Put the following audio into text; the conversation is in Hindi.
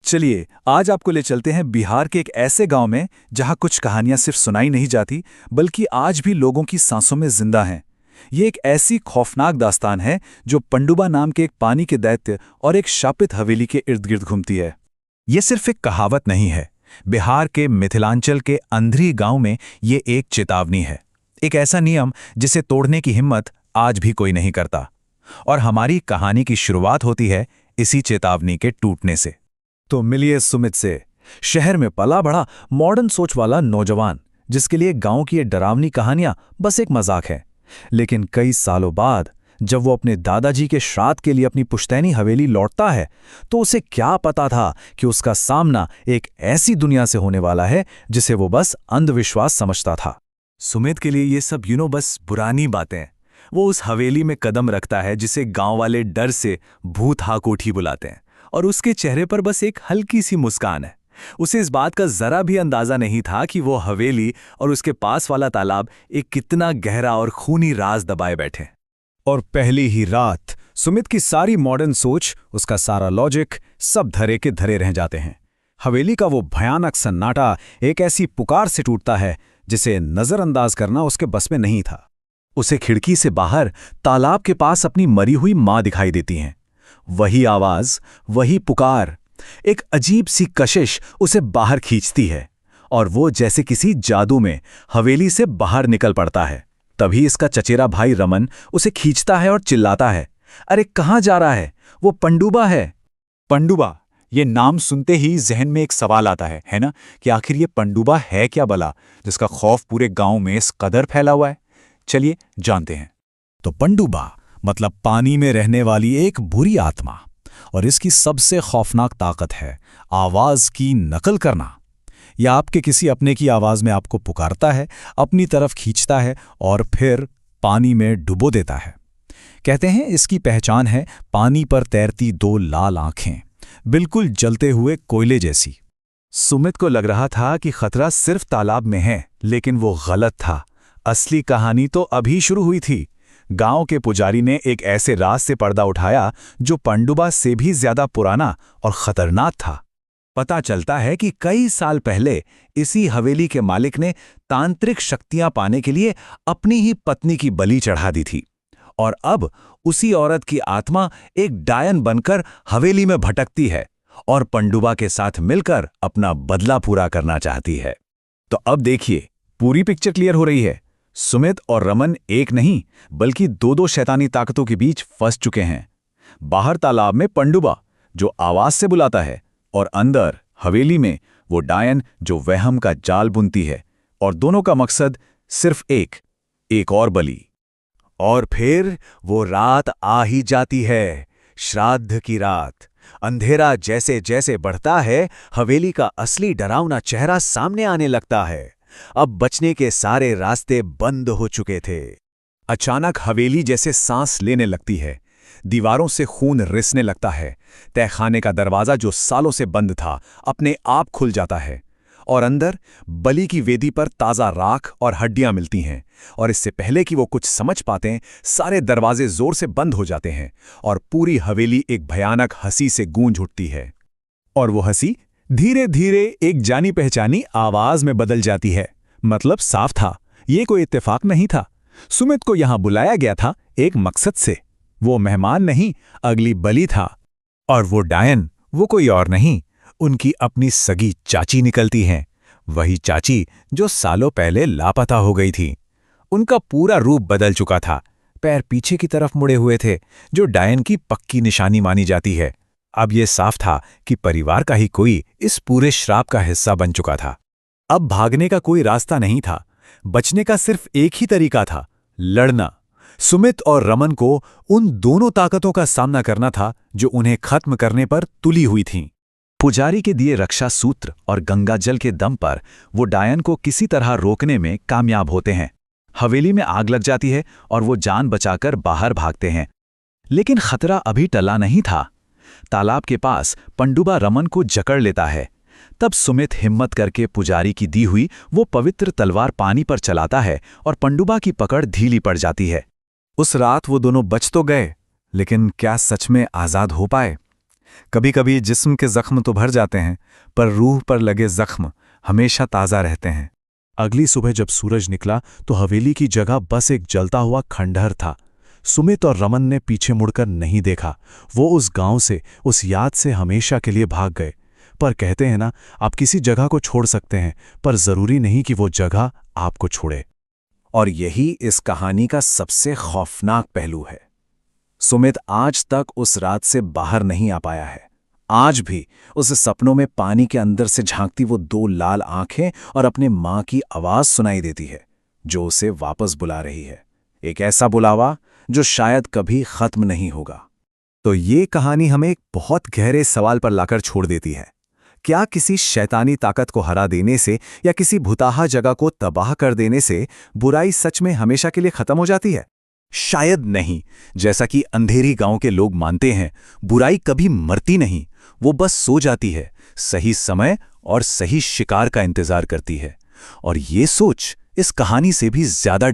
चलिए आज आपको ले चलते हैं बिहार के एक ऐसे गांव में जहां कुछ कहानियां सिर्फ सुनाई नहीं जाती बल्कि आज भी लोगों की सांसों में जिंदा हैं। ये एक ऐसी खौफनाक दास्तान है जो पंडुबा नाम के एक पानी के दैत्य और एक शापित हवेली के इर्द गिर्द घूमती है। ये सिर्फ एक कहावत नहीं है, बिहार के मिथिलांचल के अंधरी गांव में ये एक चेतावनी है, एक ऐसा नियम जिसे तोड़ने की हिम्मत आज भी कोई नहीं करता। और हमारी कहानी की शुरुआत होती है इसी चेतावनी के टूटने से। तो मिलिए सुमित से, शहर में पला बड़ा मॉडर्न सोच वाला नौजवान जिसके लिए गांव की ये डरावनी कहानियां बस एक मजाक है। लेकिन कई सालों बाद जब वो अपने दादाजी के श्राद्ध के लिए अपनी पुश्तैनी हवेली लौटता है तो उसे क्या पता था कि उसका सामना एक ऐसी दुनिया से होने वाला है जिसे वो बस अंधविश्वास समझता था। सुमित के लिए ये सब बस पुरानी बातें। वो उस हवेली में कदम रखता है जिसे गांव वाले डर से भूत हा कोठी बुलाते हैं, और उसके चेहरे पर बस एक हल्की सी मुस्कान है। उसे इस बात का जरा भी अंदाजा नहीं था कि वो हवेली और उसके पास वाला तालाब एक कितना गहरा और खूनी राज दबाए बैठे। और पहली ही रात सुमित की सारी मॉडर्न सोच, उसका सारा लॉजिक सब धरे के धरे रह जाते हैं। हवेली का वो भयानक सन्नाटा एक ऐसी पुकार से टूटता है जिसे नजरअंदाज करना उसके बस में नहीं था। उसे खिड़की से बाहर तालाब के पास अपनी मरी हुई मां दिखाई देती हैं। वही आवाज, वही पुकार, एक अजीब सी कशिश उसे बाहर खींचती है और वो जैसे किसी जादू में हवेली से बाहर निकल पड़ता है। तभी इसका चचेरा भाई रमन उसे खींचता है और चिल्लाता है, अरे कहाँ जा रहा है? वो पंडुबा है। पंडुबा, ये नाम सुनते ही जहन में एक सवाल आता है ना, कि आखिर ये पंडुबा है क्या भला, जिसका खौफ पूरे गांव में इस कदर फैला हुआ है। चलिए जानते हैं। तो पंडुबा मतलब पानी में रहने वाली एक बुरी आत्मा, और इसकी सबसे खौफनाक ताकत है आवाज की नकल करना। यह आपके किसी अपने की आवाज में आपको पुकारता है, अपनी तरफ खींचता है और फिर पानी में डुबो देता है। कहते हैं इसकी पहचान है पानी पर तैरती दो लाल आंखें, बिल्कुल जलते हुए कोयले जैसी। सुमित को लग रहा था कि खतरा सिर्फ तालाब में है, लेकिन वो गलत था। असली कहानी तो अभी शुरू हुई थी। गांव के पुजारी ने एक ऐसे राज से पर्दा उठाया जो पंडुबा से भी ज्यादा पुराना और खतरनाक था। पता चलता है कि कई साल पहले इसी हवेली के मालिक ने तांत्रिक शक्तियां पाने के लिए अपनी ही पत्नी की बलि चढ़ा दी थी, और अब उसी औरत की आत्मा एक डायन बनकर हवेली में भटकती है और पंडुबा के साथ मिलकर अपना बदला पूरा करना चाहती है। तो अब देखिए, पूरी पिक्चर क्लियर हो रही है। सुमित और रमन एक नहीं बल्कि दो शैतानी ताकतों के बीच फंस चुके हैं। बाहर तालाब में पंडुबा जो आवाज से बुलाता है, और अंदर हवेली में वो डायन जो वहम का जाल बुनती है, और दोनों का मकसद सिर्फ एक और बलि। और फिर वो रात आ ही जाती है, श्राद्ध की रात। अंधेरा जैसे जैसे बढ़ता है, हवेली का असली डरावना चेहरा सामने आने लगता है। अब बचने के सारे रास्ते बंद हो चुके थे। अचानक हवेली जैसे सांस लेने लगती है, दीवारों से खून रिसने लगता है। तहखाने का दरवाजा जो सालों से बंद था अपने आप खुल जाता है, और अंदर बलि की वेदी पर ताज़ा राख और हड्डियां मिलती हैं। और इससे पहले कि वो कुछ समझ पाते, सारे दरवाजे जोर से बंद हो जाते हैं और पूरी हवेली एक भयानक हंसी से गूंज उठती है। और वो हंसी धीरे धीरे एक जानी पहचानी आवाज में बदल जाती है। मतलब साफ था, ये कोई इत्तेफाक नहीं था। सुमित को यहां बुलाया गया था एक मकसद से। वो मेहमान नहीं, अगली बलि था। और वो डायन वो कोई और नहीं, उनकी अपनी सगी चाची निकलती हैं। वही चाची जो सालों पहले लापता हो गई थी। उनका पूरा रूप बदल चुका था, पैर पीछे की तरफ मुड़े हुए थे, जो डायन की पक्की निशानी मानी जाती है। अब यह साफ था कि परिवार का ही कोई इस पूरे श्राप का हिस्सा बन चुका था। अब भागने का कोई रास्ता नहीं था, बचने का सिर्फ एक ही तरीका था, लड़ना। सुमित और रमन को उन दोनों ताकतों का सामना करना था जो उन्हें खत्म करने पर तुली हुई थीं। पुजारी के दिए रक्षा सूत्र और गंगा जल के दम पर वो डायन को किसी तरह रोकने में कामयाब होते हैं। हवेली में आग लग जाती है और वो जान बचाकर बाहर भागते हैं। लेकिन खतरा अभी टला नहीं था। तालाब के पास पंडुबा रमन को जकड़ लेता है। तब सुमित हिम्मत करके पुजारी की दी हुई वो पवित्र तलवार पानी पर चलाता है और पंडुबा की पकड़ ढीली पड़ जाती है। उस रात वो दोनों बच तो गए, लेकिन क्या सच में आजाद हो पाए? कभी कभी जिस्म के जख्म तो भर जाते हैं, पर रूह पर लगे जख्म हमेशा ताज़ा रहते हैं। अगली सुबह जब सूरज निकला तो हवेली की जगह बस एक जलता हुआ खंडहर था। सुमित और रमन ने पीछे मुड़कर नहीं देखा। वो उस गांव से, उस याद से हमेशा के लिए भाग गए। पर कहते हैं ना, आप किसी जगह को छोड़ सकते हैं, पर जरूरी नहीं कि वो जगह आपको छोड़े। और यही इस कहानी का सबसे खौफनाक पहलू है। सुमित आज तक उस रात से बाहर नहीं आ पाया है। आज भी उसे सपनों में पानी के अंदर से झांकती वो दो लाल आंखें और अपने मां की आवाज सुनाई देती है, जो उसे वापस बुला रही है। एक ऐसा बुलावा जो शायद कभी खत्म नहीं होगा। तो ये कहानी हमें एक बहुत गहरे सवाल पर लाकर छोड़ देती है। क्या किसी शैतानी ताकत को हरा देने से या किसी भुताहा जगह को तबाह कर देने से बुराई सच में हमेशा के लिए खत्म हो जाती है? शायद नहीं। जैसा कि अंधेरी गांव के लोग मानते हैं, बुराई कभी मरती नहीं, वो बस सो जाती है, सही समय और सही शिकार का इंतजार करती है। और ये सोच इस कहानी से भी ज्यादा